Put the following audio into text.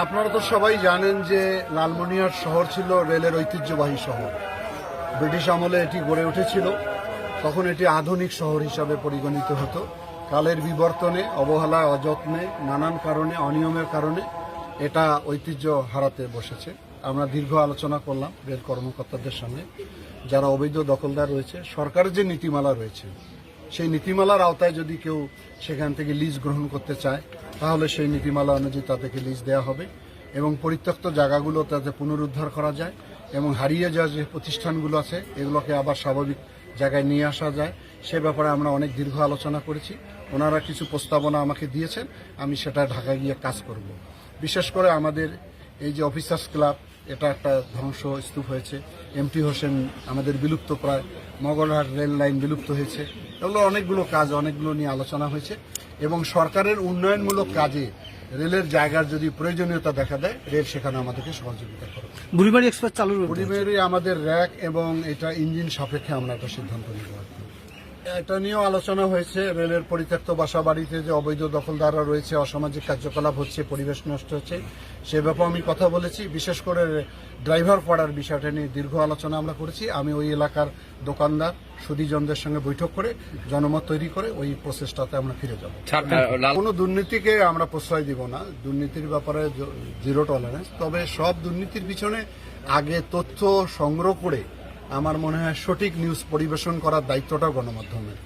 আপনারা তো সবাই জানেন যে লালমনিরহাট শহর ছিল রেলের ঐতিহ্যবাহী শহর। ব্রিটিশ আমলে এটি গড়ে উঠেছিল, তখন এটি আধুনিক শহর হিসাবে পরিগণিত হতো। কালের বিবর্তনে, অবহেলায়, অযত্নে, নানান কারণে, অনিয়মের কারণে এটা ঐতিহ্য হারাতে বসেছে। আমরা দীর্ঘ আলোচনা করলাম রেল কর্মকর্তাদের সঙ্গে, যারা অবৈধ দখলদার রয়েছে। সরকারের যে নীতিমালা রয়েছে, সেই নীতিমালার আওতায় যদি কেউ সেখান থেকে লিজ গ্রহণ করতে চায়, তাহলে সেই নীতিমালা অনুযায়ী তাদেরকে লিজ দেওয়া হবে এবং পরিত্যক্ত জায়গাগুলো তাতে পুনরুদ্ধার করা যায় এবং হারিয়ে যাওয়া যে প্রতিষ্ঠানগুলো আছে এগুলোকে আবার স্বাভাবিক জায়গায় নিয়ে আসা যায়। সে ব্যাপারে আমরা অনেক দীর্ঘ আলোচনা করেছি। ওনারা কিছু প্রস্তাবনা আমাকে দিয়েছেন, আমি সেটা ঢাকায় গিয়ে কাজ করব। বিশেষ করে আমাদের এই যে অফিসার্স ক্লাব, এটা একটা ধ্বংসস্তূপ হয়েছে। এমটি হোসেন আমাদের বিলুপ্ত প্রায়, মগলহাট রেল লাইন বিলুপ্ত হয়েছে। এগুলো অনেকগুলো কাজ, অনেকগুলো নিয়ে আলোচনা হয়েছে এবং সরকারের উন্নয়নমূলক কাজে রেলের জায়গার যদি প্রয়োজনীয়তা দেখা দেয়, রেল সেখানে আমাদেরকে সহযোগিতা করবে। বুড়িমারি এক্সপ্রেস চালু, বুড়িমারি আমাদের র্যাক এবং এটা ইঞ্জিন সাপেক্ষে আমরা একটা সিদ্ধান্ত নিব। এটা নিয়েও আলোচনা হয়েছে। রেলের পরিত্যক্ত বাসা বাড়িতে যে অবৈধ দখলদাররা রয়েছে, অসামাজিক কার্যকলাপ হচ্ছে, পরিবেশ নষ্ট হচ্ছে, সে ব্যাপারে আমি কথা বলেছি। বিশেষ করে ড্রাইভার পাড়ার বিষয়টা নিয়ে দীর্ঘ আলোচনা আমরা করেছি। আমি ওই এলাকার দোকানদার সুদীজনদের সঙ্গে বৈঠক করে জনমত তৈরি করে ওই প্রসেসটাতে আমরা ফিরে যাব। কোনো দুর্নীতিকে আমরা প্রশ্রয় দিব না, দুর্নীতির ব্যাপারে জিরো টলারেন্স। তবে সব দুর্নীতির পিছনে আগে তথ্য সংগ্রহ করে আমার মনে হয় সঠিক নিউজ পরিবেশন করার দায়িত্বটা গণমাধ্যমের।